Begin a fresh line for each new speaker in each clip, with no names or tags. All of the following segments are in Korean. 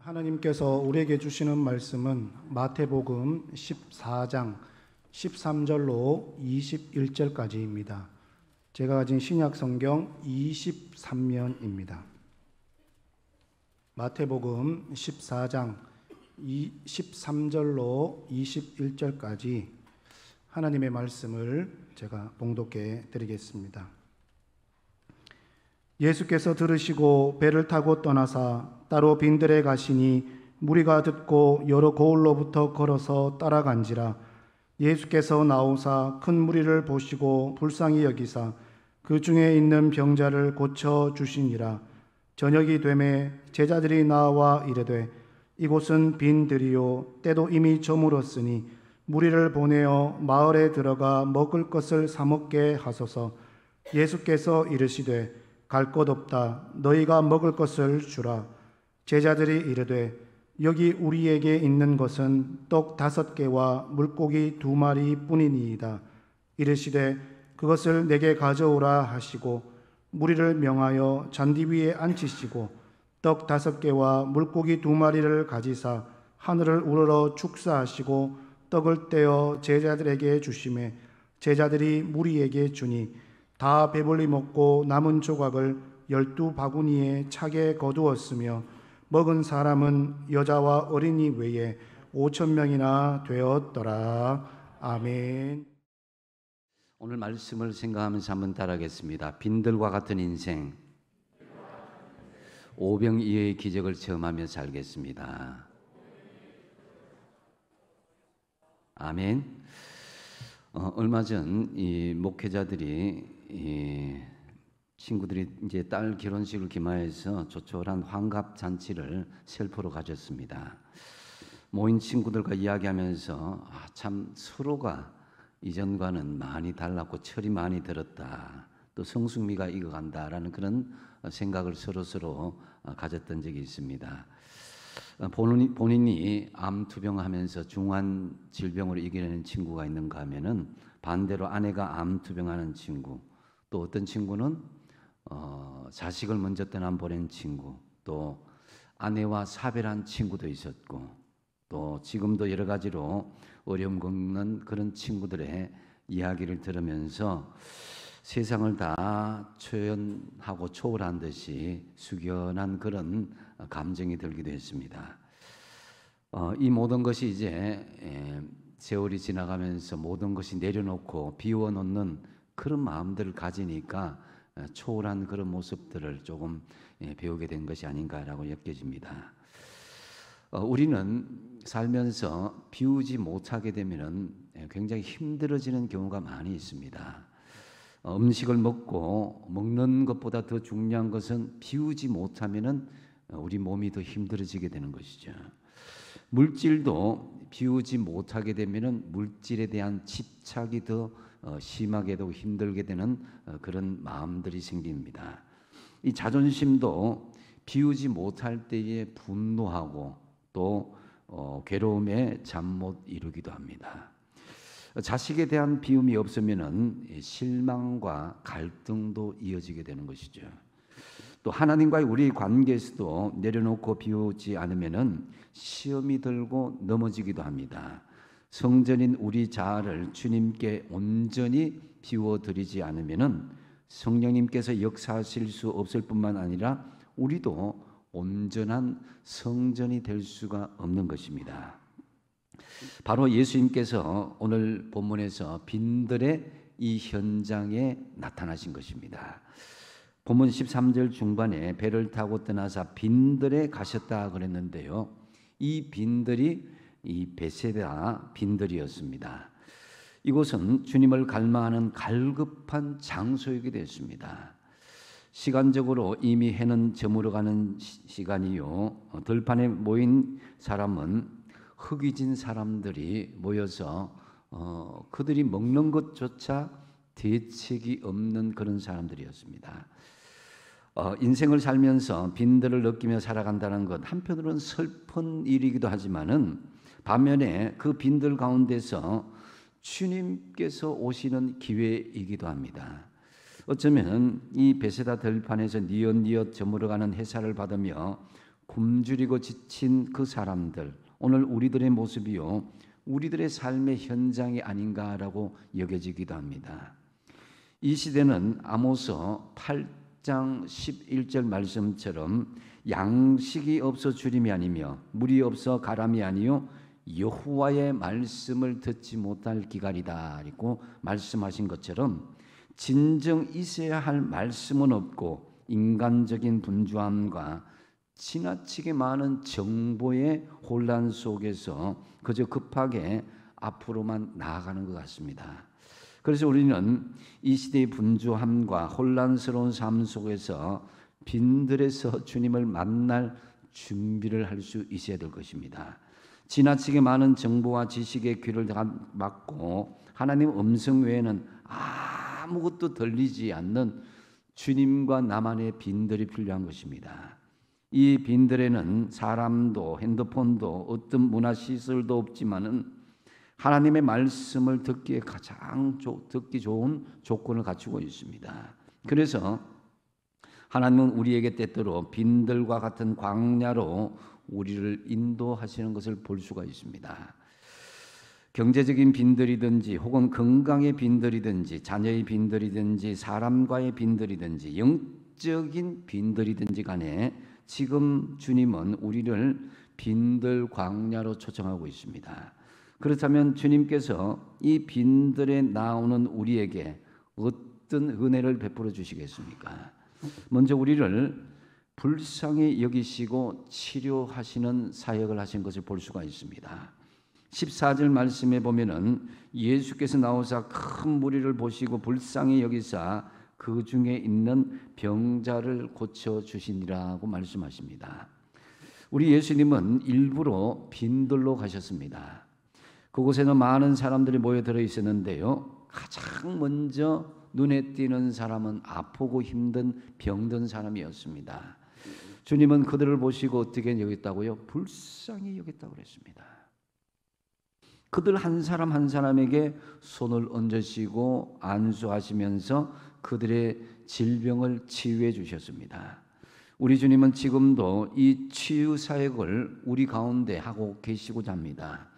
하나님께서 우리에게 주시는 말씀은 마태복음 14장 13절로 21절까지입니다. 제가 가진 신약 성경 23면입니다. 마태복음 14장 13절로 21절까지 하나님의 말씀을 제가 봉독해 드리겠습니다. 예수께서 들으시고 배를 타고 떠나사 따로 빈들에 가시니 무리가 듣고 여러 고을로부터 걸어서 따라간지라. 예수께서 나오사 큰 무리를 보시고 불쌍히 여기사 그 중에 있는 병자를 고쳐 주시니라. 저녁이 되매 제자들이 나와 이르되 이곳은 빈들이요 때도 이미 저물었으니 무리를 보내어 마을에 들어가 먹을 것을 사 먹게 하소서. 예수께서 이르시되 갈 곳 없다. 너희가 먹을 것을 주라. 제자들이 이르되 여기 우리에게 있는 것은 떡 5개와 물고기 2마리 뿐이니이다. 이르시되 그것을 내게 가져오라 하시고 무리를 명하여 잔디 위에 앉히시고 떡 5개와 물고기 2마리를 가지사 하늘을 우러러 축사하시고 떡을 떼어 제자들에게 주시매 제자들이 무리에게 주니 다 배불리 먹고 남은 조각을 12바구니에 차게 거두었으며 먹은 사람은 여자와 어린이 외에 5,000명이나 되었더라. 아멘.
오늘 말씀을 생각하면서 한번 따라하겠습니다. 빈들과 같은 인생, 오병이어의 기적을 체험하며 살겠습니다. 아멘. 얼마 전 이 목회자들이 친구들이 이제 딸 결혼식을 기마해서 조촐한 환갑 잔치를 셀프로 가졌습니다. 모인 친구들과 이야기하면서 참 서로가 이전과는 많이 달랐고 철이 많이 들었다. 또 성숙미가 익어간다라는 그런 생각을 서로 가졌던 적이 있습니다. 본인이 암 투병하면서 중한 질병으로 이겨내는 친구가 있는가 하면은 반대로 아내가 암 투병하는 친구, 또 어떤 친구는 자식을 먼저 떠나보낸 친구, 또 아내와 사별한 친구도 있었고, 또 지금도 여러 가지로 어려움 겪는 그런 친구들의 이야기를 들으면서 세상을 다 초연하고 초월한 듯이 숙연한 그런 감정이 들기도 했습니다. 이 모든 것이 이제 세월이 지나가면서 모든 것이 내려놓고 비워놓는 그런 마음들을 가지니까 초월한 그런 모습들을 조금 배우게 된 것이 아닌가라고 느껴집니다. 우리는 살면서 비우지 못하게 되면 굉장히 힘들어지는 경우가 많이 있습니다. 음식을 먹는 것보다 더 중요한 것은 비우지 못하면 우리 몸이 더 힘들어지게 되는 것이죠. 물질도 비우지 못하게 되면 물질에 대한 집착이 더 심하게도 힘들게 되는 그런 마음들이 생깁니다. 이 자존심도 비우지 못할 때에 분노하고 또 괴로움에 잠 못 이루기도 합니다. 자식에 대한 비움이 없으면 실망과 갈등도 이어지게 되는 것이죠. 또 하나님과의 우리 관계에서도 내려놓고 비우지 않으면 시험이 들고 넘어지기도 합니다. 성전인 우리 자아를 주님께 온전히 비워드리지 않으면 성령님께서 역사하실 수 없을 뿐만 아니라 우리도 온전한 성전이 될 수가 없는 것입니다. 바로 예수님께서 오늘 본문에서 빈들의 이 현장에 나타나신 것입니다. 본문 13절 중반에 배를 타고 떠나사 빈들에 가셨다 그랬는데요. 이 빈들이 이 베세다 빈들이었습니다. 이곳은 주님을 갈망하는 갈급한 장소이기도 했습니다. 시간적으로 이미 해는 저물어가는 시간이요. 들판에 모인 사람은 흙이 진 사람들이 모여서 그들이 먹는 것조차 대책이 없는 그런 사람들이었습니다. 인생을 살면서 빈들을 느끼며 살아간다는 것 한편으로는 슬픈 일이기도 하지만은 반면에 그 빈들 가운데서 주님께서 오시는 기회이기도 합니다. 어쩌면 이 베세다 들판에서 뉘엿뉘엿 저물어가는 햇살을 받으며 굶주리고 지친 그 사람들, 오늘 우리들의 모습이요, 우리들의 삶의 현장이 아닌가라고 여겨지기도 합니다. 이 시대는 아모스 8장 11절 말씀처럼 양식이 없어 주림이 아니며 물이 없어 가람이 아니요 여호와의 말씀을 듣지 못할 기갈이다 라고 말씀하신 것처럼 진정 있어야 할 말씀은 없고 인간적인 분주함과 지나치게 많은 정보의 혼란 속에서 그저 급하게 앞으로만 나아가는 것 같습니다. 그래서 우리는 이 시대의 분주함과 혼란스러운 삶 속에서 빈들에서 주님을 만날 준비를 할 수 있어야 될 것입니다. 지나치게 많은 정보와 지식의 귀를 막고 하나님 음성 외에는 아무것도 들리지 않는 주님과 나만의 빈들이 필요한 것입니다. 이 빈들에는 사람도 핸드폰도 어떤 문화시설도 없지만은 하나님의 말씀을 듣기에 가장 듣기 좋은 조건을 갖추고 있습니다. 그래서 하나님은 우리에게 때때로 빈들과 같은 광야로 우리를 인도하시는 것을 볼 수가 있습니다. 경제적인 빈들이든지 혹은 건강의 빈들이든지 자녀의 빈들이든지 사람과의 빈들이든지 영적인 빈들이든지 간에 지금 주님은 우리를 빈들 광야로 초청하고 있습니다. 그렇다면 주님께서 이 빈들에 나오는 우리에게 어떤 은혜를 베풀어 주시겠습니까? 먼저 우리를 불쌍히 여기시고 치료하시는 사역을 하신 것을 볼 수가 있습니다. 14절 말씀에 보면은 예수께서 나오사 큰 무리를 보시고 불쌍히 여기사 그 중에 있는 병자를 고쳐 주시니라고 말씀하십니다. 우리 예수님은 일부러 빈들로 가셨습니다. 그곳에는 많은 사람들이 모여들어 있었는데요, 가장 먼저 눈에 띄는 사람은 아프고 힘든 병든 사람이었습니다. 주님은 그들을 보시고 어떻게 여겼다고요? 불쌍히 여겼다고 그랬습니다. 그들 한 사람 한 사람에게 손을 얹으시고 안수하시면서 그들의 질병을 치유해 주셨습니다. 우리 주님은 지금도 이 치유 사역을 우리 가운데 하고 계시고자 합니다.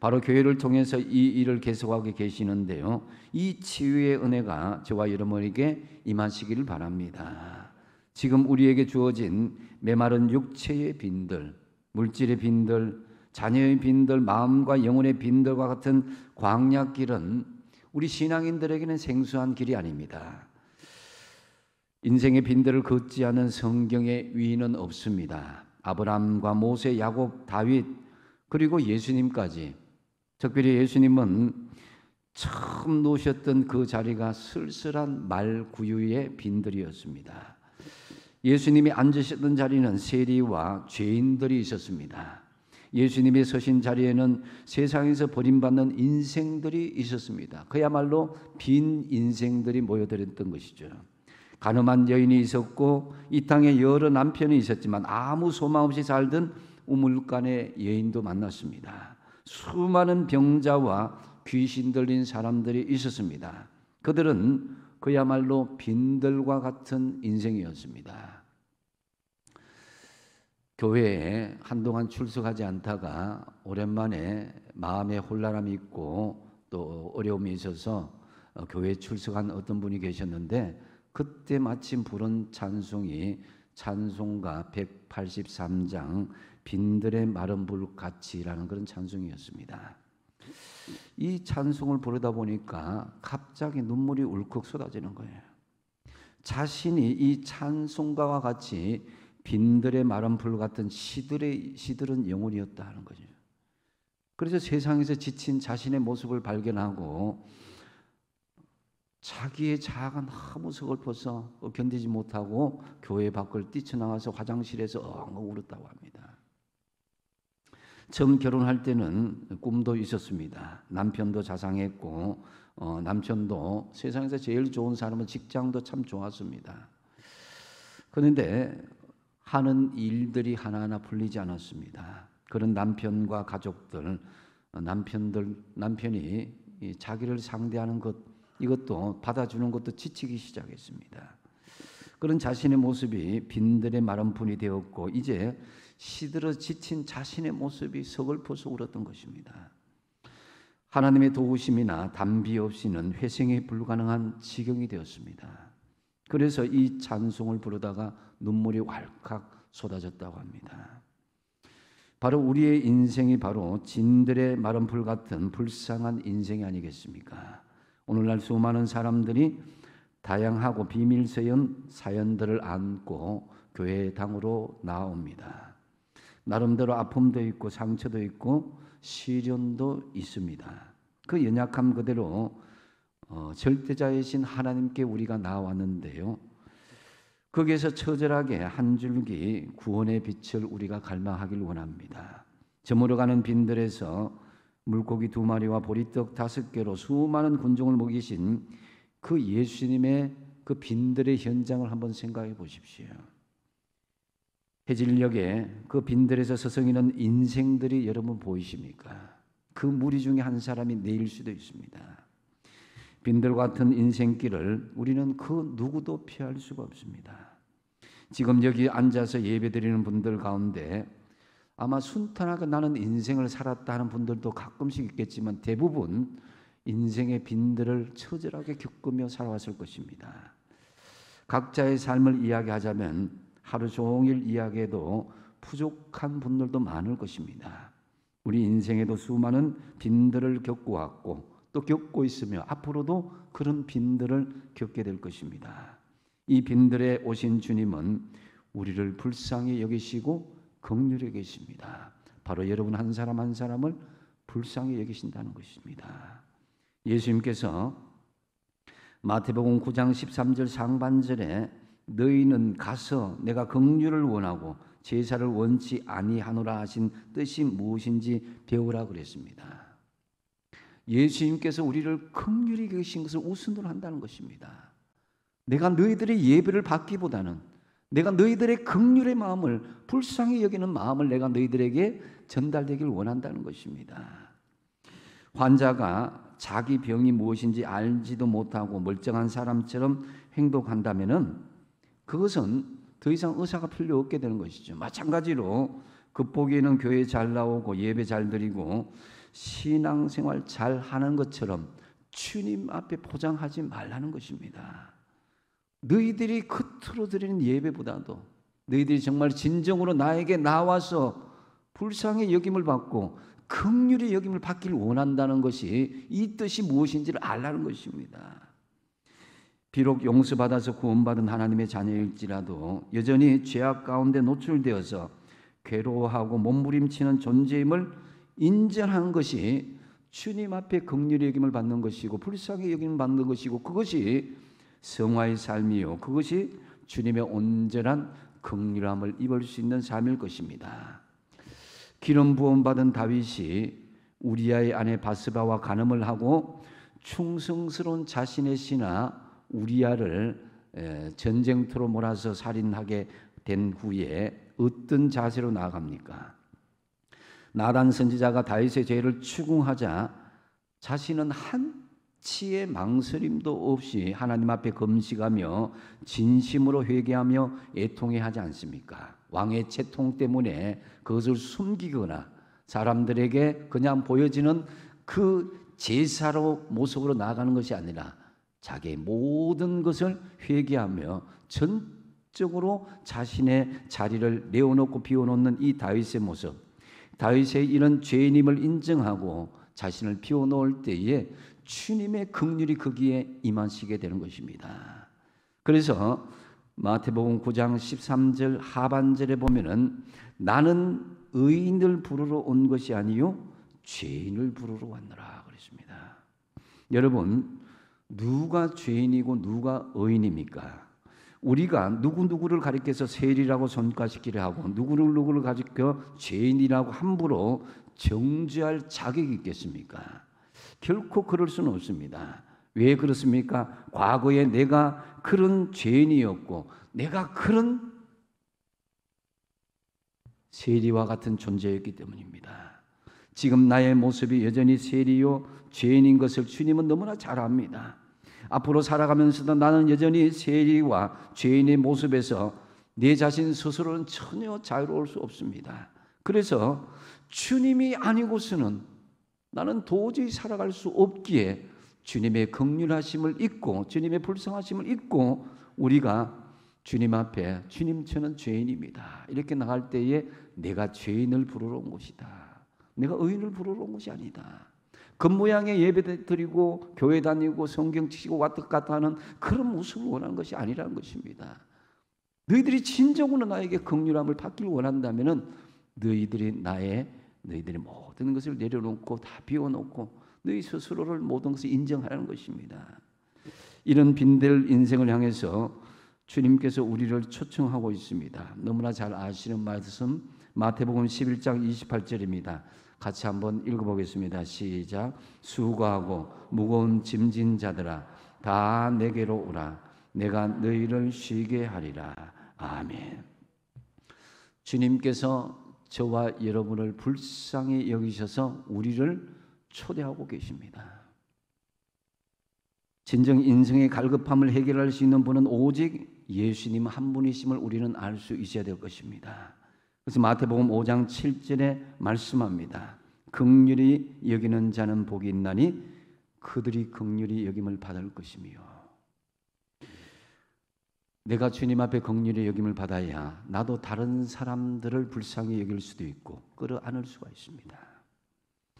바로 교회를 통해서 이 일을 계속하고 계시는데요, 이 치유의 은혜가 저와 여러분에게 임하시기를 바랍니다. 지금 우리에게 주어진 메마른 육체의 빈들, 물질의 빈들, 자녀의 빈들, 마음과 영혼의 빈들과 같은 광야길은 우리 신앙인들에게는 생소한 길이 아닙니다. 인생의 빈들을 걷지 않은 성경의 위인은 없습니다. 아브라함과 모세, 야곱, 다윗, 그리고 예수님까지, 특별히 예수님은 처음 놓으셨던 그 자리가 쓸쓸한 말구유의 빈들이었습니다. 예수님이 앉으셨던 자리는 세리와 죄인들이 있었습니다. 예수님이 서신 자리에는 세상에서 버림받는 인생들이 있었습니다. 그야말로 빈 인생들이 모여들었던 것이죠. 가늠한 여인이 있었고 이 땅에 여러 남편이 있었지만 아무 소망 없이 살던 우물간의 여인도 만났습니다. 수많은 병자와 귀신 들린 사람들이 있었습니다. 그들은 그야말로 빈들과 같은 인생이었습니다. 교회에 한동안 출석하지 않다가 오랜만에 마음에 혼란함이 있고 또 어려움이 있어서 교회에 출석한 어떤 분이 계셨는데, 그때 마침 부른 찬송이 찬송가 183장 빈들의 마른 불같이라는 그런 찬송이었습니다. 이 찬송을 부르다 보니까 갑자기 눈물이 울컥 쏟아지는 거예요. 자신이 이 찬송가와 같이 빈들의 마른 불 같은 시들은 영혼이었다 하는 거죠. 그래서 세상에서 지친 자신의 모습을 발견하고 자기의 자아가 너무 서글퍼서 견디지 못하고 교회 밖을 뛰쳐나와서 화장실에서 엉엉 울었다고 합니다. 처음 결혼할 때는 꿈도 있었습니다. 남편도 자상했고 남편도 세상에서 제일 좋은 사람은 직장도 참 좋았습니다. 그런데 하는 일들이 하나하나 풀리지 않았습니다. 그런 남편과 가족들, 남편이 자기를 상대하는 것, 이것도 받아주는 것도 지치기 시작했습니다. 그런 자신의 모습이 빈들의 마른 분이 되었고 이제 시들어 지친 자신의 모습이 서글퍼서 울었던 것입니다. 하나님의 도우심이나 담비 없이는 회생이 불가능한 지경이 되었습니다. 그래서 이 찬송을 부르다가 눈물이 왈칵 쏟아졌다고 합니다. 바로 우리의 인생이 바로 진들의 마른 풀 같은 불쌍한 인생이 아니겠습니까? 오늘날 수많은 사람들이 다양하고 비밀스러운 사연들을 안고 교회당으로 나옵니다. 나름대로 아픔도 있고 상처도 있고 시련도 있습니다. 그 연약함 그대로 절대자이신 하나님께 우리가 나왔는데요. 거기에서 처절하게 한 줄기 구원의 빛을 우리가 갈망하길 원합니다. 저물어가는 빈들에서 물고기 2마리와 보리떡 5개로 수많은 군종을 먹이신 그 예수님의 그 빈들의 현장을 한번 생각해 보십시오. 해질녘에 그 빈들에서 서성이는 인생들이 여러분 보이십니까? 그 무리 중에 한 사람이 내일 수도 있습니다. 빈들 같은 인생길을 우리는 그 누구도 피할 수가 없습니다. 지금 여기 앉아서 예배드리는 분들 가운데 아마 순탄하게 나는 인생을 살았다 하는 분들도 가끔씩 있겠지만 대부분 인생의 빈들을 처절하게 겪으며 살아왔을 것입니다. 각자의 삶을 이야기하자면 하루 종일 이야기해도 부족한 분들도 많을 것입니다. 우리 인생에도 수많은 빈들을 겪어왔고 또 겪고 있으며 앞으로도 그런 빈들을 겪게 될 것입니다. 이 빈들에 오신 주님은 우리를 불쌍히 여기시고 긍휼히 계십니다. 바로 여러분 한 사람 한 사람을 불쌍히 여기신다는 것입니다. 예수님께서 마태복음 9장 13절 상반절에 너희는 가서 내가 긍휼을 원하고 제사를 원치 아니하노라 하신 뜻이 무엇인지 배우라 그랬습니다. 예수님께서 우리를 긍휼히 계신 것을 우선으로 한다는 것입니다. 내가 너희들의 예배를 받기보다는 내가 너희들의 긍휼의 마음을 불쌍히 여기는 마음을 내가 너희들에게 전달되길 원한다는 것입니다. 환자가 자기 병이 무엇인지 알지도 못하고 멀쩡한 사람처럼 행동한다면은 그것은 더 이상 의사가 필요 없게 되는 것이죠. 마찬가지로 겉보기에는 교회 잘 나오고 예배 잘 드리고 신앙생활 잘 하는 것처럼 주님 앞에 포장하지 말라는 것입니다. 너희들이 겉으로 드리는 예배보다도 너희들이 정말 진정으로 나에게 나와서 불쌍히 여김을 받고 긍휼히 여김을 받기를 원한다는 것이 이 뜻이 무엇인지를 알라는 것입니다. 비록 용서받아서 구원받은 하나님의 자녀일지라도 여전히 죄악 가운데 노출되어서 괴로워하고 몸부림치는 존재임을 인정하는 것이 주님 앞에 긍휼히 여김을 받는 것이고 불쌍히 여김을 받는 것이고 그것이 성화의 삶이요 그것이 주님의 온전한 긍휼함을 입을 수 있는 삶일 것입니다. 기름 부음 받은 다윗이 우리아의 아내 바스바와 간음을 하고 충성스러운 자신의 신하 우리아를 전쟁터로 몰아서 살인하게 된 후에 어떤 자세로 나아갑니까? 나단 선지자가 다윗의 죄를 추궁하자 자신은 한치의 망설임도 없이 하나님 앞에 금식하며 진심으로 회개하며 애통해 하지 않습니까? 왕의 채통 때문에 그것을 숨기거나 사람들에게 그냥 보여지는 그 제사로 모습으로 나아가는 것이 아니라 자기의 모든 것을 회개하며 전적으로 자신의 자리를 내어놓고 비워놓는 이 다윗의 모습, 다윗의 이런 죄인임을 인정하고 자신을 비워놓을 때에 주님의 긍휼이 거기에 임하시게 되는 것입니다. 그래서 마태복음 9장 13절 하반절에 보면은 나는 의인을 부르러 온 것이 아니요 죄인을 부르러 왔노라 그랬습니다. 여러분 누가 죄인이고 누가 의인입니까? 우리가 누구누구를 가리켜서 세리라고 손가시기를 하고 누구를 가리켜 죄인이라고 함부로 정죄할 자격이 있겠습니까? 결코 그럴 수는 없습니다. 왜 그렇습니까? 과거에 내가 그런 죄인이었고 내가 그런 세리와 같은 존재였기 때문입니다. 지금 나의 모습이 여전히 세리요 죄인인 것을 주님은 너무나 잘 압니다. 앞으로 살아가면서도 나는 여전히 세리와 죄인의 모습에서 내 자신 스스로는 전혀 자유로울 수 없습니다. 그래서 주님이 아니고서는 나는 도저히 살아갈 수 없기에 주님의 긍휼하심을 잊고 주님의 불쌍하심을 잊고 우리가 주님 앞에 주님 저는 죄인입니다 이렇게 나갈 때에 내가 죄인을 부르러 온 것이다. 내가 의인을 부르러 온 것이 아니다. 겉모양의 예배 드리고 교회 다니고 성경 치고 왔다 갔다 하는 그런 모습을 원하는 것이 아니라는 것입니다. 너희들이 진정으로 나에게 긍휼함을 받기를 원한다면 너희들이 모든 것을 내려놓고 다 비워놓고 너희 스스로를 모든 것을 인정하라는 것입니다. 이런 빈될 인생을 향해서 주님께서 우리를 초청하고 있습니다. 너무나 잘 아시는 말씀 마태복음 11장 28절입니다. 같이 한번 읽어보겠습니다. 시작. 수고하고 무거운 짐진 자들아 다 내게로 오라. 내가 너희를 쉬게 하리라. 아멘. 주님께서 저와 여러분을 불쌍히 여기셔서 우리를 초대하고 계십니다. 진정 인생의 갈급함을 해결할 수 있는 분은 오직 예수님 한 분이심을 우리는 알 수 있어야 될 것입니다. 그래서 마태복음 5장 7절에 말씀합니다. 긍휼히 여기는 자는 복이 있나니 그들이 긍휼히 여김을 받을 것이며. 내가 주님 앞에 긍휼히 여김을 받아야 나도 다른 사람들을 불쌍히 여길 수도 있고 끌어안을 수가 있습니다.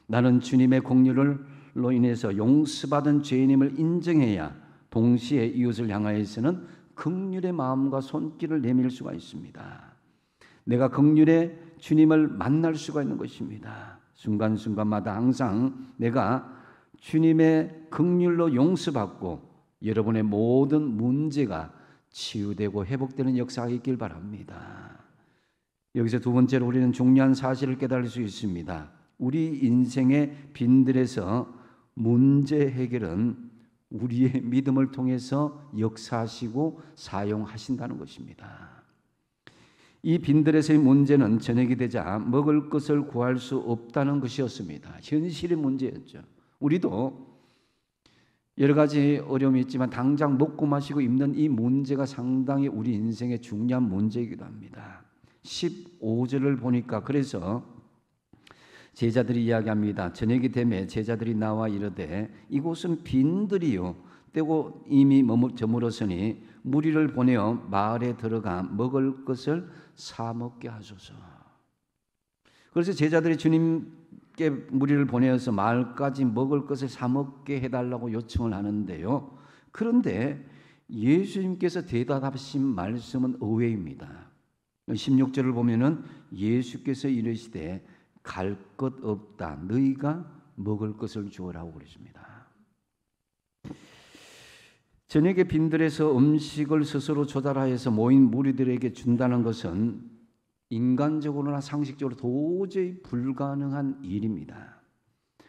나는 주님의 긍휼로 인해서 용서받은 죄인임을 인정해야 동시에 이웃을 향하여서는 긍휼의 마음과 손길을 내밀 수가 있습니다. 내가 긍휼의 주님을 만날 수가 있는 것입니다. 순간순간마다 항상 내가 주님의 긍휼로 용서받고 여러분의 모든 문제가 치유되고 회복되는 역사가 있길 바랍니다. 여기서 두 번째로 우리는 중요한 사실을 깨달을 수 있습니다. 우리 인생의 빈들에서 문제 해결은 우리의 믿음을 통해서 역사하시고 사용하신다는 것입니다. 이 빈들에서의 문제는 저녁이 되자 먹을 것을 구할 수 없다는 것이었습니다. 현실의 문제였죠. 우리도 여러 가지 어려움이 있지만 당장 먹고 마시고 입는 이 문제가 상당히 우리 인생의 중요한 문제이기도 합니다. 15절을 보니까 그래서 제자들이 이야기합니다. 저녁이 되매 제자들이 나와 이르되 이곳은 빈들이요 때고 이미 저물었으니 무리를 보내어 마을에 들어가 먹을 것을 사 먹게 하소서. 그래서 제자들이 주님께 무리를 보내어서 마을까지 먹을 것을 사 먹게 해달라고 요청을 하는데요. 그런데 예수님께서 대답하신 말씀은 의외입니다. 16절을 보면은 예수께서 이르시되 갈 것 없다. 너희가 먹을 것을 주어라고 그러십니다. 저녁에 빈들에서 음식을 스스로 조달하여서 모인 무리들에게 준다는 것은 인간적으로나 상식적으로 도저히 불가능한 일입니다.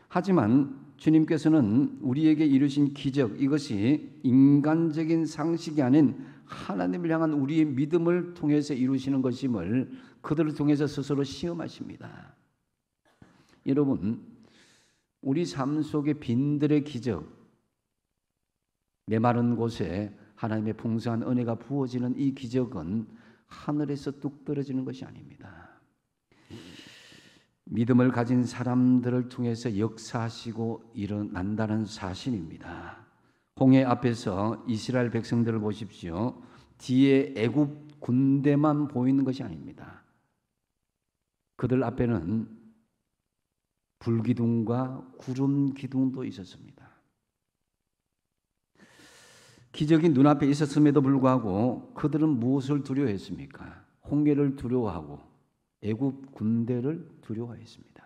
하지만 주님께서는 우리에게 이루신 기적, 이것이 인간적인 상식이 아닌 하나님을 향한 우리의 믿음을 통해서 이루시는 것임을 그들을 통해서 스스로 시험하십니다. 여러분, 우리 삶 속의 빈들의 기적, 메마른 곳에 하나님의 풍성한 은혜가 부어지는 이 기적은 하늘에서 뚝 떨어지는 것이 아닙니다. 믿음을 가진 사람들을 통해서 역사하시고 일어난다는 사실입니다. 홍해 앞에서 이스라엘 백성들을 보십시오. 뒤에 애굽 군대만 보이는 것이 아닙니다. 그들 앞에는 불기둥과 구름 기둥도 있었습니다. 기적이 눈앞에 있었음에도 불구하고 그들은 무엇을 두려워했습니까? 홍해를 두려워하고 애굽 군대를 두려워했습니다.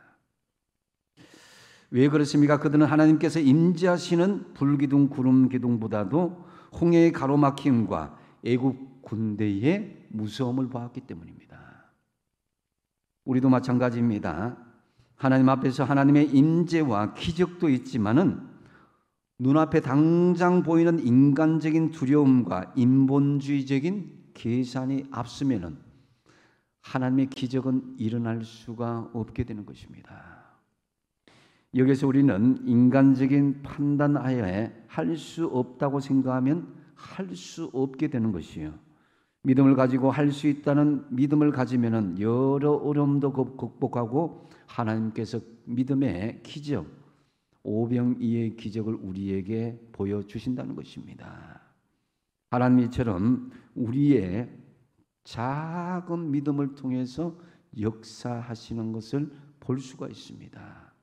왜 그렇습니까? 그들은 하나님께서 임재하시는 불기둥 구름 기둥보다도 홍해의 가로막힘과 애굽 군대의 무서움을 보았기 때문입니다. 우리도 마찬가지입니다. 하나님 앞에서 하나님의 임재와 기적도 있지만은 눈앞에 당장 보이는 인간적인 두려움과 인본주의적인 계산이 앞서면은 하나님의 기적은 일어날 수가 없게 되는 것입니다. 여기서 우리는 인간적인 판단하에 할 수 없다고 생각하면 할 수 없게 되는 것이요. 믿음을 가지고 할 수 있다는 믿음을 가지면은 여러 어려움도 극복하고 하나님께서 믿음의 기적, 오병이의 기적을 우리에게 보여주신다는 것입니다. 하나님 이처럼 우리의 작은 믿음을 통해서 역사하시는 것을 볼 수가 있습니다.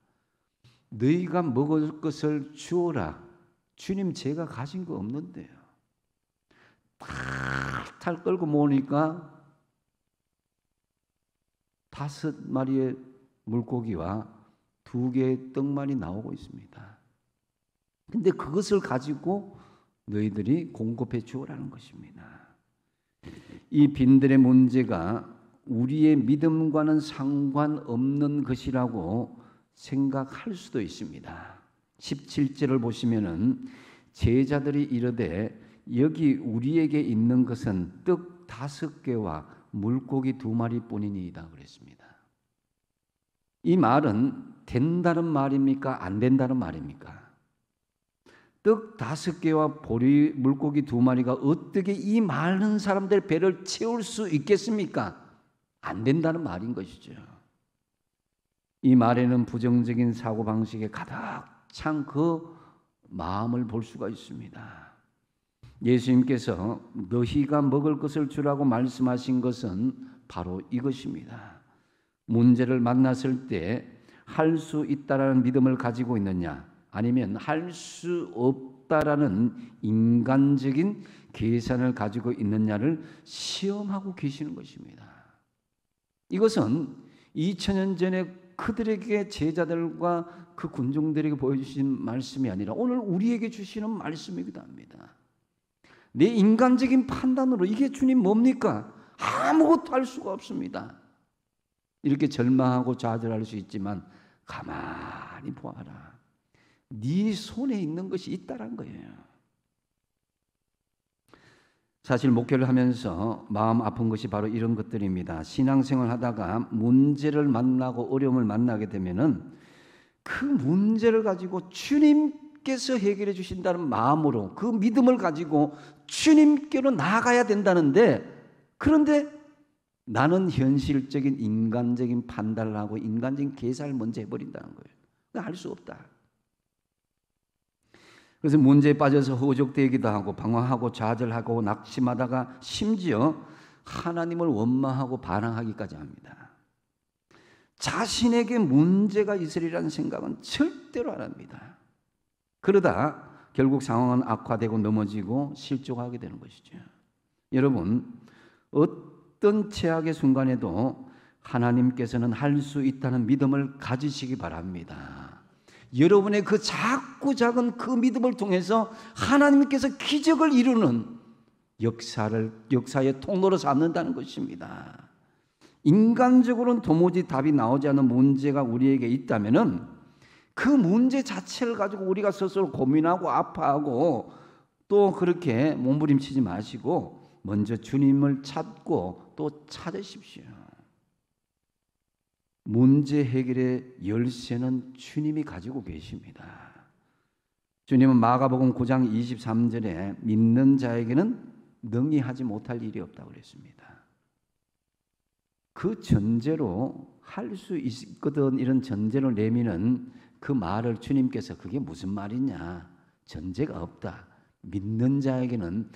너희가 먹을 것을 주어라. 주님, 제가 가진 거 없는데요. 탈탈 끌고 모으니까 5마리의 물고기와 2개의 떡만이 나오고 있습니다. 근데 그것을 가지고 너희들이 공급해 주어라는 것입니다. 이 빈들의 문제가 우리의 믿음과는 상관없는 것이라고 생각할 수도 있습니다. 17절을 보시면은 제자들이 이르되 여기 우리에게 있는 것은 떡 5개와 물고기 2마리 뿐이니이다 그랬습니다. 이 말은 된다는 말입니까? 안 된다는 말입니까? 떡 5개와 보리 물고기 2마리가 어떻게 이 많은 사람들의 배를 채울 수 있겠습니까? 안 된다는 말인 것이죠. 이 말에는 부정적인 사고방식에 가득 찬 그 마음을 볼 수가 있습니다. 예수님께서 너희가 먹을 것을 주라고 말씀하신 것은 바로 이것입니다. 문제를 만났을 때 할 수 있다라는 믿음을 가지고 있느냐, 아니면 할 수 없다라는 인간적인 계산을 가지고 있느냐를 시험하고 계시는 것입니다. 이것은 2000년 전에 그들에게 제자들과 그 군중들에게 보여주신 말씀이 아니라 오늘 우리에게 주시는 말씀이기도 합니다. 내 인간적인 판단으로 이게 주님 뭡니까? 아무것도 할 수가 없습니다. 이렇게 절망하고 좌절할 수 있지만 가만히 보아라. 네 손에 있는 것이 있다란 거예요. 사실 목회를 하면서 마음 아픈 것이 바로 이런 것들입니다. 신앙생활 하다가 문제를 만나고 어려움을 만나게 되면은 그 문제를 가지고 주님께서 해결해 주신다는 마음으로 그 믿음을 가지고 주님께로 나아가야 된다는데, 그런데 나는 현실적인 인간적인 판단을 하고 인간적인 계산을 먼저 해버린다는 거예요. 할 수 없다. 그래서 문제에 빠져서 허우적대기도 하고 방황하고 좌절하고 낙심하다가 심지어 하나님을 원망하고 반항하기까지 합니다. 자신에게 문제가 있으리라는 생각은 절대로 안 합니다. 그러다 결국 상황은 악화되고 넘어지고 실족하게 되는 것이죠. 여러분, 어떤 최악의 순간에도 하나님께서는 할 수 있다는 믿음을 가지시기 바랍니다. 여러분의 그 작고 작은 그 믿음을 통해서 하나님께서 기적을 이루는 역사의 통로로 삼는다는 것입니다. 인간적으로는 도무지 답이 나오지 않는 문제가 우리에게 있다면은 그 문제 자체를 가지고 우리가 스스로 고민하고 아파하고 또 그렇게 몸부림치지 마시고 먼저 주님을 찾고 또 찾으십시오. 문제 해결의 열쇠는 주님이 가지고 계십니다. 주님은 마가복음 9장 23절에 믿는 자에게는 능히 하지 못할 일이 없다고 그랬습니다. 그 전제로 할 수 있거든, 이런 전제를 내미는 그 말을 주님께서 그게 무슨 말이냐, 전제가 없다. 믿는 자에게는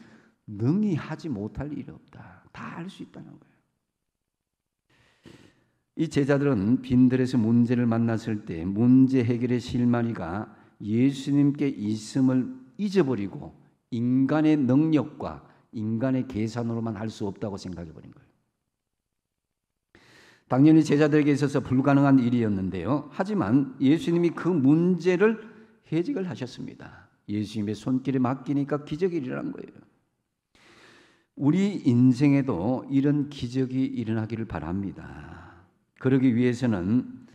능히 하지 못할 일이 없다. 다 할 수 있다는 거예요. 이 제자들은 빈들에서 문제를 만났을 때 문제 해결의 실마리가 예수님께 있음을 잊어버리고 인간의 능력과 인간의 계산으로만 할 수 없다고 생각해버린 거예요. 당연히 제자들에게 있어서 불가능한 일이었는데요. 하지만 예수님이 그 문제를 해결을 하셨습니다. 예수님의 손길에 맡기니까 기적이 일어난 거예요. 우리 인생에도 이런 기적이 일어나기를 바랍니다. 그러기 위해서는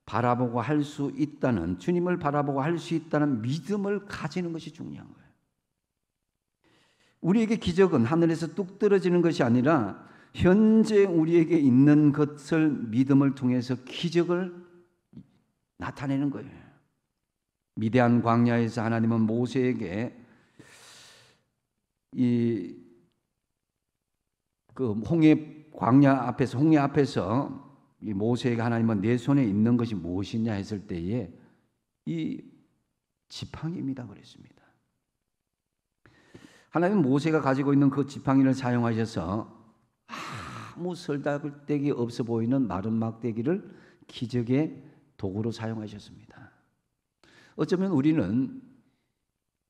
바라보고 할 수 있다는, 주님을 바라보고 할 수 있다는 믿음을 가지는 것이 중요한 거예요. 우리에게 기적은 하늘에서 뚝 떨어지는 것이 아니라 현재 우리에게 있는 것을 믿음을 통해서 기적을 나타내는 거예요. 미대한 광야에서 하나님은 모세에게 이 그 홍해 광야 앞에서 홍해 앞에서 이 모세에게 하나님은 내 손에 있는 것이 무엇이냐 했을 때에 이 지팡이입니다 그랬습니다. 하나님은 모세가 가지고 있는 그 지팡이를 사용하셔서 아무 쓸데기 없어 보이는 마른 막대기를 기적의 도구로 사용하셨습니다. 어쩌면 우리는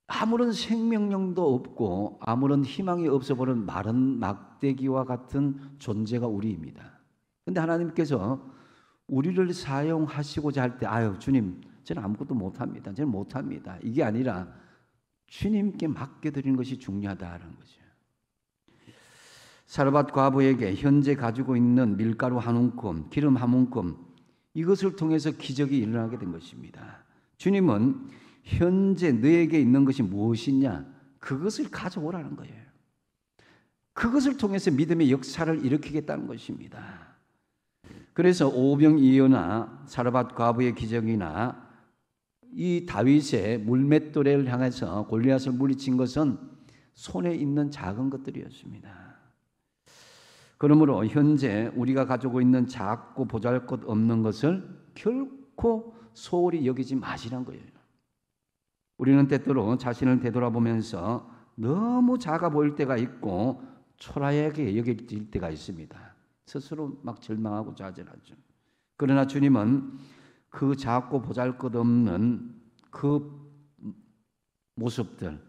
아무런 생명력도 없고 아무런 희망이 없어 보이는 마른 막대기와 같은 존재가 우리입니다. 그런데 하나님께서 우리를 사용하시고자 할 때 아유 주님 저는 아무것도 못합니다. 저는 못합니다. 이게 아니라 주님께 맡겨드리는 것이 중요하다는 거죠. 사르밧 과부에게 현재 가지고 있는 밀가루 한 움큼, 기름 한 움큼 이것을 통해서 기적이 일어나게 된 것입니다. 주님은 현재 너에게 있는 것이 무엇이냐 그것을 가져오라는 거예요. 그것을 통해서 믿음의 역사를 일으키겠다는 것입니다. 그래서 오병이어나 사르밧 과부의 기적이나 이 다윗의 물맷돌을 향해서 골리앗을 물리친 것은 손에 있는 작은 것들이었습니다. 그러므로 현재 우리가 가지고 있는 작고 보잘것없는 것을 결코 소홀히 여기지 마시란 거예요. 우리는 때때로 자신을 되돌아보면서 너무 작아 보일 때가 있고 초라하게 여겨질 때가 있습니다. 스스로 막 절망하고 좌절하죠. 그러나 주님은 그 작고 보잘것없는 그 모습들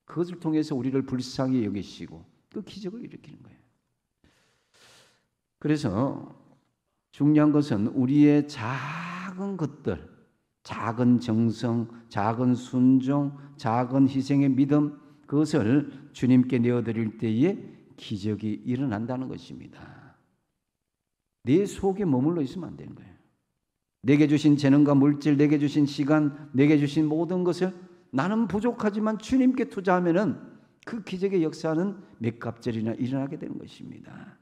그것을 통해서 우리를 불쌍히 여기시고 그 기적을 일으키는 거예요. 그래서 중요한 것은 우리의 작은 것들, 작은 정성, 작은 순종, 작은 희생의 믿음 그것을 주님께 내어드릴 때에 기적이 일어난다는 것입니다. 내 속에 머물러 있으면 안 되는 거예요. 내게 주신 재능과 물질, 내게 주신 시간, 내게 주신 모든 것을 나는 부족하지만 주님께 투자하면은 그 기적의 역사는 몇 갑절이나 일어나게 되는 것입니다.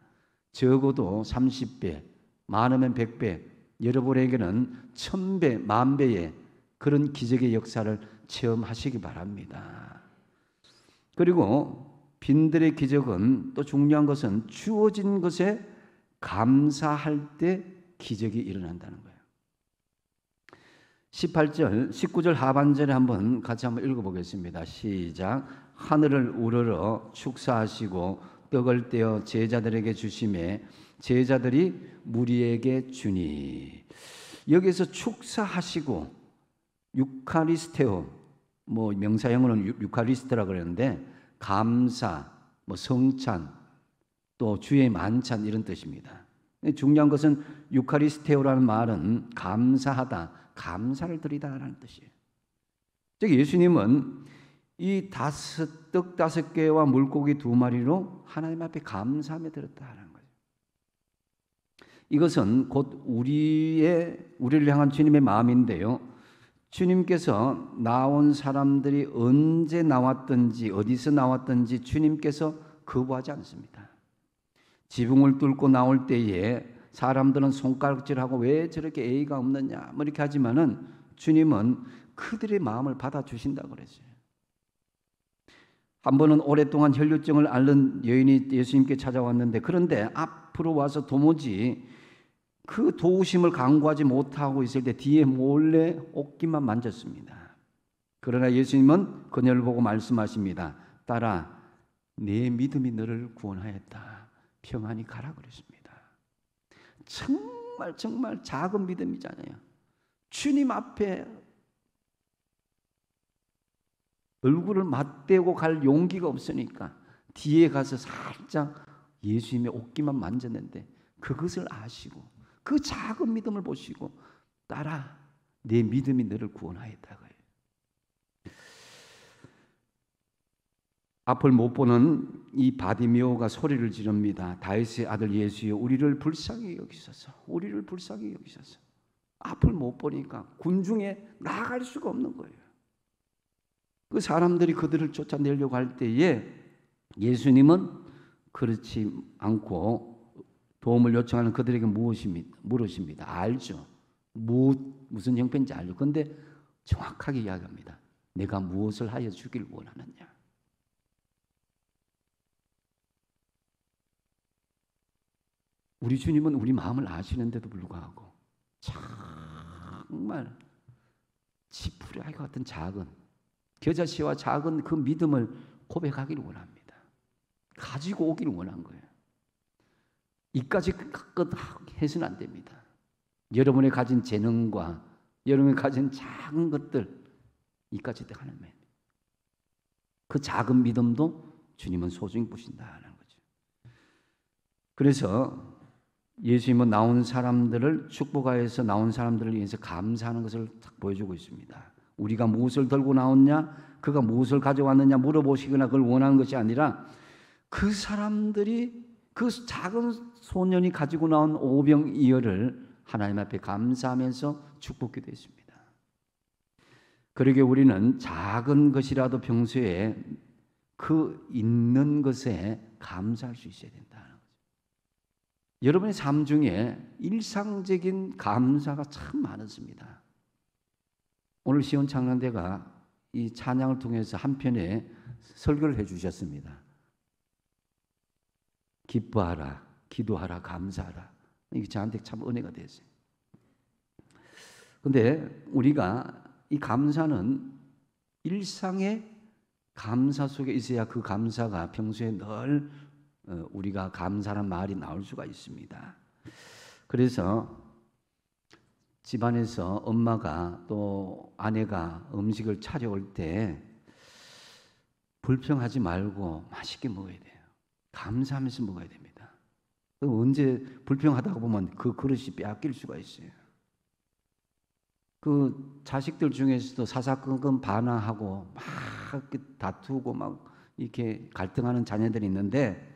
적어도 30배, 많으면 100배, 여러분에게는 1000배, 10,000배의 그런 기적의 역사를 체험하시기 바랍니다. 그리고 빈들의 기적은 또 중요한 것은 주어진 것에 감사할 때 기적이 일어난다는 거예요. 18절, 19절 하반절에 같이 한번 읽어보겠습니다. 시작. 하늘을 우러러 축사하시고 떡을 떼어 제자들에게 주심에 제자들이 무리에게 주니. 여기서 축사하시고 유카리스테오 명사형으로는 유카리스트라 그러는데 감사, 성찬, 또 주의 만찬 이런 뜻입니다. 중요한 것은 유카리스테오라는 말은 감사하다, 감사를 드리다라는 뜻이에요. 즉 예수님은 이 떡 5개와 물고기 2마리로 하나님 앞에 감사하며 드렸다라는 거예요. 이것은 곧 우리를 향한 주님의 마음인데요. 주님께서 나온 사람들이 언제 나왔든지 어디서 나왔든지 주님께서 거부하지 않습니다. 지붕을 뚫고 나올 때에 사람들은 손가락질하고 왜 저렇게 예의가 없느냐 이렇게 하지만은 주님은 그들의 마음을 받아주신다고 그랬어요. 한 번은 오랫동안 혈류증을 앓는 여인이 예수님께 찾아왔는데 그런데 앞으로 와서 도무지 그 도우심을 간구하지 못하고 있을 때 뒤에 몰래 옷깃만 만졌습니다. 그러나 예수님은 그녀를 보고 말씀하십니다. 딸아, 내 믿음이 너를 구원하였다. 평안히 가라 그랬습니다. 정말 작은 믿음이잖아요. 주님 앞에 얼굴을 맞대고 갈 용기가 없으니까 뒤에 가서 살짝 예수님의 옷깃만 만졌는데 그것을 아시고 그 작은 믿음을 보시고 딸아 내 믿음이 너를 구원하였다고요. 앞을 못 보는 이 바디메오가 소리를 지릅니다. 다윗의 아들 예수여 우리를 불쌍히 여기소서. 우리를 불쌍히 여기소서. 앞을 못 보니까 군중에 나아갈 수가 없는 거예요. 그 사람들이 그들을 쫓아내려고 할 때에 예수님은 그렇지 않고 도움을 요청하는 그들에게 물으십니다. 알죠? 무슨 형편인지 알죠? 그런데 정확하게 이야기합니다. 내가 무엇을 하여 주길 원하느냐? 우리 주님은 우리 마음을 아시는데도 불구하고 정말 지푸라기 같은 작은 겨자씨와 작은 그 믿음을 고백하기를 원합니다. 가지고 오기를 원한 거예요. 이까지 끝 해서는 안 됩니다. 여러분이 가진 재능과 여러분이 가진 작은 것들 이까지 하는 거예요. 그 작은 믿음도 주님은 소중히 보신다는 거죠. 그래서 예수님은 나온 사람들을 축복하여서 나온 사람들을 위해서 감사하는 것을 딱 보여주고 있습니다. 우리가 무엇을 들고 나왔냐, 그가 무엇을 가져왔느냐 물어보시거나 그걸 원하는 것이 아니라 그 사람들이 그 작은 소년이 가지고 나온 오병이어를 하나님 앞에 감사하면서 축복기도 했습니다. 그러게 우리는 작은 것이라도 평소에 그 있는 것에 감사할 수 있어야 된다는 거죠. 여러분의 삶 중에 일상적인 감사가 참 많습니다. 오늘 시온창랑대가 이 찬양을 통해서 한 편의 설교를 해주셨습니다. 기뻐하라, 기도하라, 감사하라. 이게 저한테 참 은혜가 됐어요. 그런데 우리가 이 감사는 일상의 감사 속에 있어야 그 감사가 평소에 늘 우리가 감사라는 말이 나올 수가 있습니다. 그래서 집안에서 엄마가 또 아내가 음식을 차려올 때 불평하지 말고 맛있게 먹어야 돼요. 감사하면서 먹어야 됩니다. 언제 불평하다가 보면 그 그릇이 빼앗길 수가 있어요. 그 자식들 중에서도 사사건건 반항하고 막 다투고 막 이렇게 갈등하는 자녀들이 있는데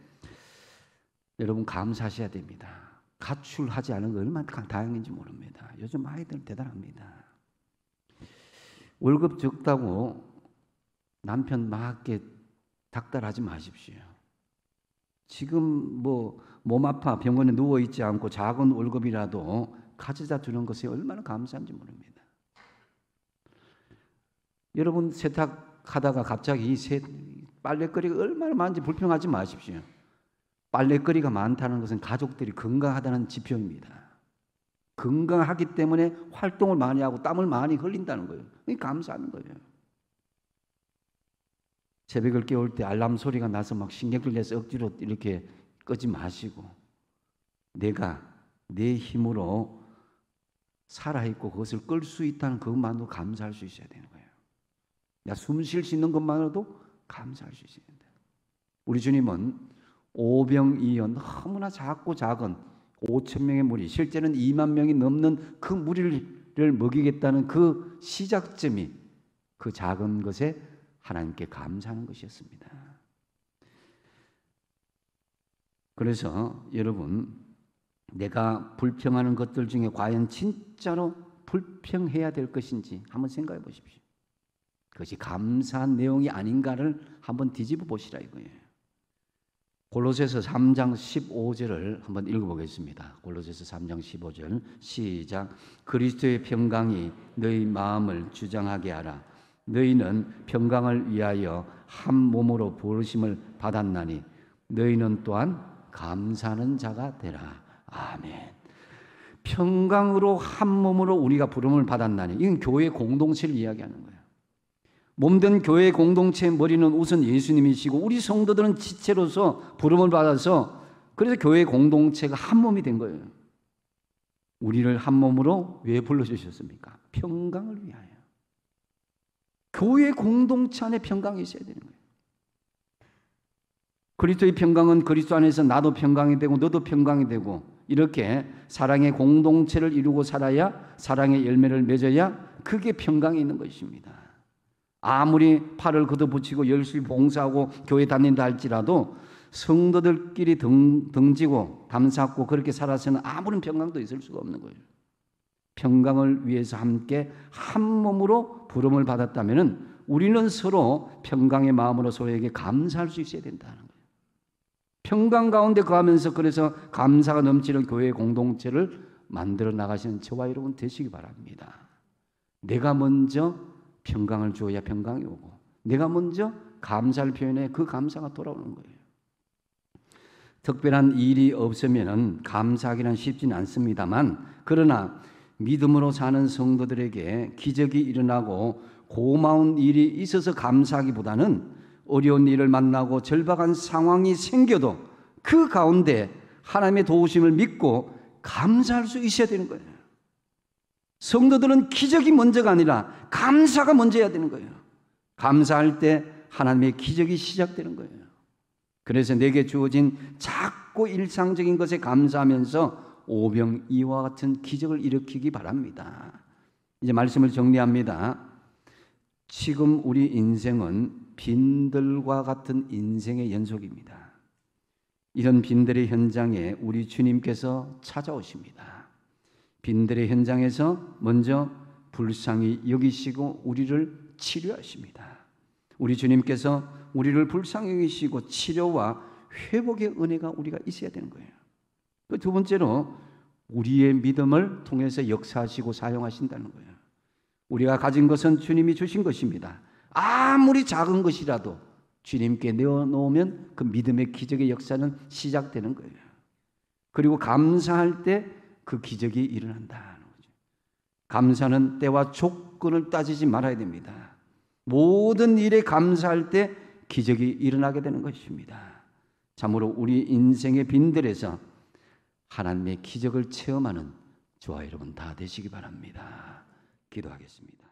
여러분 감사하셔야 됩니다. 가출하지 않은 거 얼마나 다행인지 모릅니다. 요즘 아이들 대단합니다. 월급 적다고 남편 막 이렇게 닥달하지 마십시오. 지금 뭐 몸 아파 병원에 누워 있지 않고 작은 월급이라도 가져다 주는 것에 얼마나 감사한지 모릅니다. 여러분 세탁하다가 갑자기 빨래거리가 얼마나 많은지 불평하지 마십시오. 빨래거리가 많다는 것은 가족들이 건강하다는 지표입니다. 건강하기 때문에 활동을 많이 하고 땀을 많이 흘린다는 거예요. 감사하는 거예요. 새벽을 깨울 때 알람 소리가 나서 막 신경 끌려서 억지로 이렇게 끄지 마시고 내가 내 힘으로 살아있고 그것을 끌 수 있다는 그것만으로 감사할 수 있어야 되는 거예요. 내가 숨 쉴 수 있는 것만으로도 감사할 수 있어야 된다. 우리 주님은 오병이어 너무나 작고 작은 5,000명의 무리, 실제는 2만 명이 넘는 그 무리를 먹이겠다는 그 시작점이 그 작은 것에 하나님께 감사하는 것이었습니다. 그래서 여러분, 내가 불평하는 것들 중에 과연 진짜로 불평해야 될 것인지 한번 생각해 보십시오. 그것이 감사한 내용이 아닌가를 한번 뒤집어 보시라 이거예요. 골로새서 3장 15절을 한번 읽어보겠습니다. 골로새서 3장 15절 시작. 그리스도의 평강이 너희 마음을 주장하게 하라. 너희는 평강을 위하여 한 몸으로 부르심을 받았나니 너희는 또한 감사하는 자가 되라. 아멘. 평강으로 한 몸으로 우리가 부름을 받았나니 이건 교회 공동체를 이야기하는 거예요. 몸된 교회 공동체의 머리는 우선 예수님이시고 우리 성도들은 지체로서 부름을 받아서 그래서 교회 공동체가 한 몸이 된 거예요. 우리를 한 몸으로 왜 불러주셨습니까? 평강을 위하여. 교회 공동체 안에 평강이 있어야 되는 거예요. 그리스도의 평강은 그리스도 안에서 나도 평강이 되고 너도 평강이 되고 이렇게 사랑의 공동체를 이루고 살아야 사랑의 열매를 맺어야 그게 평강이 있는 것입니다. 아무리 팔을 걷어붙이고 열심히 봉사하고 교회 다닌다 할지라도 성도들끼리 등지고 담쌓고 그렇게 살아서는 아무런 평강도 있을 수가 없는 거예요. 평강을 위해서 함께 한 몸으로 부름을 받았다면 우리는 서로 평강의 마음으로 서로에게 감사할 수 있어야 된다는 거예요. 평강 가운데 거하면서 그래서 감사가 넘치는 교회 공동체를 만들어 나가시는 저와 여러분 되시기 바랍니다. 내가 먼저 평강을 주어야 평강이 오고 내가 먼저 감사를 표현해 그 감사가 돌아오는 거예요. 특별한 일이 없으면 감사하기는 쉽지는 않습니다만, 그러나 믿음으로 사는 성도들에게 기적이 일어나고 고마운 일이 있어서 감사하기보다는 어려운 일을 만나고 절박한 상황이 생겨도 그 가운데 하나님의 도우심을 믿고 감사할 수 있어야 되는 거예요. 성도들은 기적이 먼저가 아니라 감사가 먼저야 되는 거예요. 감사할 때 하나님의 기적이 시작되는 거예요. 그래서 내게 주어진 작고 일상적인 것에 감사하면서 오병이와 같은 기적을 일으키기 바랍니다. 이제 말씀을 정리합니다. 지금 우리 인생은 빈들과 같은 인생의 연속입니다. 이런 빈들의 현장에 우리 주님께서 찾아오십니다. 빈들의 현장에서 먼저 불쌍히 여기시고 우리를 치료하십니다. 우리 주님께서 우리를 불쌍히 여기시고 치료와 회복의 은혜가 우리가 있어야 되는 거예요. 두 번째로 우리의 믿음을 통해서 역사하시고 사용하신다는 거예요. 우리가 가진 것은 주님이 주신 것입니다. 아무리 작은 것이라도 주님께 내어놓으면 그 믿음의 기적의 역사는 시작되는 거예요. 그리고 감사할 때 그 기적이 일어난다는 거죠. 감사는 때와 조건을 따지지 말아야 됩니다. 모든 일에 감사할 때 기적이 일어나게 되는 것입니다. 참으로 우리 인생의 빈들에서 하나님의 기적을 체험하는 저와 여러분 다 되시기 바랍니다. 기도하겠습니다.